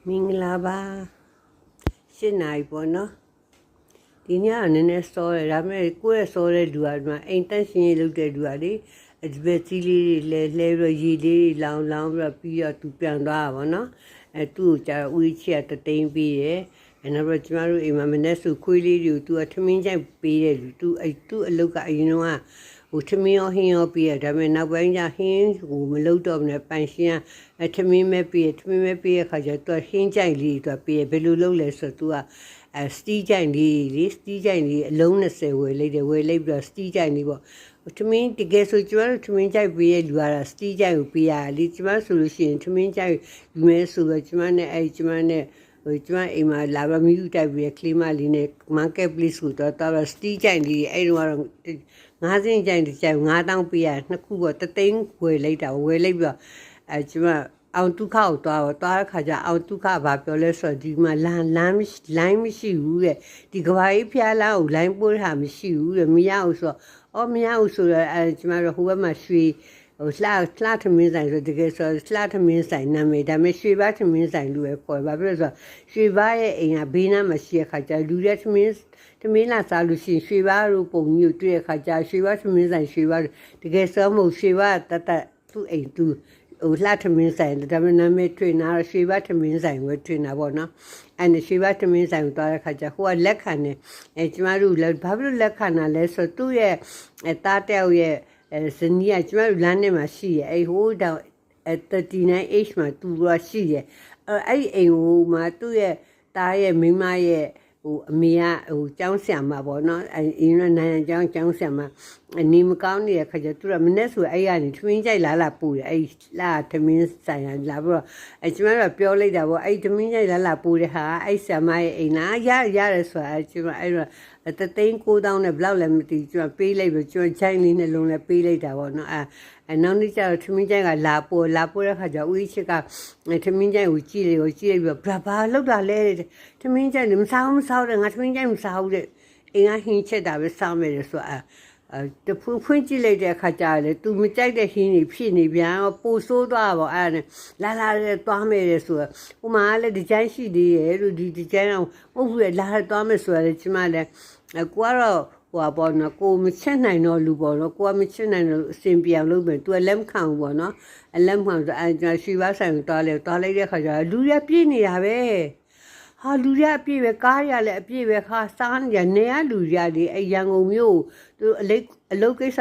မင်္ဂလာပါရှင်းနိုင်ပေါ့နော်ဒီညကနည်းနည်းစောတယ်ဒါပေမဲ့ကိုယ့်ရဲ့စောတဲ့လူကဒီမှာအိမ်တက်ရှင်ရေးလုပ်တဲ့လူကလေအဒီပဲစီးလေးတွေလဲပြီးရေလေးလောင်းပြီးတော့သူပြန်သွားတာပေါ့နော်သူ့ကိုကြာဦးချီကတသိန်းပေးတယ်နောက်တော့ကျမတို့အိမ်မှာမနေ့ဆိုခွေးလေးတွေကိုသူကထမင်းကြိုက်ပေးတယ်လူသူအလုပ်ကအရင်တော့ထမင်းရောဟင်းရောပေးရဒါပေမဲ့နောက်ပိုင်းကျဟင်းကိုမလုပ်တော့ဘူးနဲ့ပန်ရှင်ကထမင်းမဲပေးရခါကျတော့ဟင်းကြိုက်လေးသူကပေးရဘယ်လိုလုပ်လဲဆိုတော့သူကစတီးကြိုက်လေးစတီးကြိုက်လေးအလုံး20ဝယ်လိုက်တယ်ဝယ်လိုက်ပြီးတော့စတီးကြိုက်လေးပေါ့ထမင်းတကယ်ဆိုကျမတို့ထမင်းကြိုက်ပေးရလူကတော့စတီးကြိုက်ကိုပေးရလေကျမဆိုလို့ရှိရင်ထမင်းကြိုက်ယူမဲဆိုတော့ကျမနဲ့ကျမအိမ်မှာလာပါမီယူတိုက်ပြီးကလေးမလေးနဲ့ market place ကိုတော့စတီးကြိုက်လေးအဲ့တော့9စင်းကြိုက်9000ပေးရနှစ်ခုပေါ့တသိန်းဝယ်လိုက်တာဝယ်လိုက်ပြီးတော့ကျမအောင်ဒုက္ခကိုသွားတဲ့ခါကျအောင်ဒုက္ခဘာပြောလဲဆိုတော့ဒီမှာလိုင်းမရှိဘူးတဲ့ဒီကဘာကြီးဖျားလာကိုလိုင်းပို့တာမရှိဘူးတဲ့မရဘူးဆိုတော့မရဘူးဆိုတော့ကျမတို့ဟိုဘက်မှာရွှေလှထမင်းဆိုင်ဆိုတကယ်ဆိုလှထမင်းဆိုင်နာမည်ဒါပေမဲ့ရွှေဘာထမင်းဆိုင်လို့ပဲခေါ်ဘာဖြစ်လို့ဆိုတော့ရွှေဘာရဲ့အိမ်ကဘေးနားမှာရှိတဲ့ခါကျလူတဲ့ထမင်းလာစားလို့ရှိရင်ရွှေဘာတို့ပုံမျိုးတွေ့တဲ့ခါကျရွှေဘာထမင်းဆိုင်ရွှေဘာတကယ်ဆိုမဟုတ်ရွှေဘာတသူ့အိမ်သူလှထမင်းဆိုင်ဒါပေမဲ့နာမည်ထွေနာရွှေဘာထမင်းဆိုင်ဝယ်ထွေနာပေါ့နော်အဲ့ရွှေဘာထမင်းဆိုင်ကိုသွားတဲ့ခါကျဟိုကလက်ခံတယ်ကျမတို့လည်းဘာဖြစ်လို့လက်ခံတာလဲဆိုတော့သူ့ရဲ့တားတဲရဲ့ဇနီးကကျမတို့လမ်းထဲမှာရှိရဟိုတောင်39H မှာသူကရှိရအဲ့အိမ်ဟိုမှာသူ့ရဲ့တားရဲ့မိန်းမရဲ့အမေကကျောင်းဆရာမပေါ့နော်အင်းနိုင်ငံကျောင်းဆရာမနေမကောင်းနေတဲ့ခါကျသူကမနေ့ဆိုအဲ့ကနေထမင်းကြိုက်လာပို့တယ်အဲ့လာထမင်းဆိုင်ရလာပြီးတော့ကျမတို့ပြောလိုက်တာပေါ့အဲ့ထမင်းကြိုက်လာပို့တဲ့ဟာအဲ့ဆရာမရဲ့အိမ်လားရတယ်ဆိုတာကျမအဲ့တော့3,900နဲ့ဘလောက်လဲမသိကျမပေးလိုက်ပြီးကျမချိုင်းလေးနဲ့လုံးလဲပေးလိုက်တာပေါ့နော်နောက်နေ့ကျတော့ထမင်းကြိုက်ကလာပို့တဲ့ခါကျဦးချစ်ကထမင်းကြိုက်ကိုကြည့်လိုက်ပြီးဘာလောက်တာလဲထမင်းကြိုက်မစားတဲ့ငါထမင်းကြိုက်မစားဘူးတဲ့အိမ်ကဟင်းချက်တာပဲစားမယ်ဆိုတဖွင့်ကြည့်လိုက်တဲ့အခါကျလေ तू မကြိုက်တဲ့ဟင်းတွေဖြစ်နေပြန်ပိုဆိုးသွားပါအဲ့ဒါနဲ့လာသွားမယ်ဆိုတော့ဟိုမှာလည်းဒီဇိုင်းရှိသေးရဲ့လို့ဒီဇိုင်းအောင်မဟုတ်ဘူးလာသွားမယ်ဆိုတော့ကျမလည်းကိုကတော့ဟိုပေါ့နော်ကိုမချက်နိုင်တော့လူပေါ့နော်ကိုကမချက်နိုင်တော့အစင်ပြောင်လုပ်မယ် तू လက်မခံဘူးပေါ့နော်လက်မခံဆိုကျွန်တော်ရွှေဘာဆိုင်ကိုသွားလိုက်တဲ့ခါကျလူရပြည့်နေတာပဲဟာလူရအပြည့်ပဲကားရလည်းအပြည့်ပဲခါစားနေရလူရလေရန်ကုန်မြို့သူအလုတ်ကိစ္စ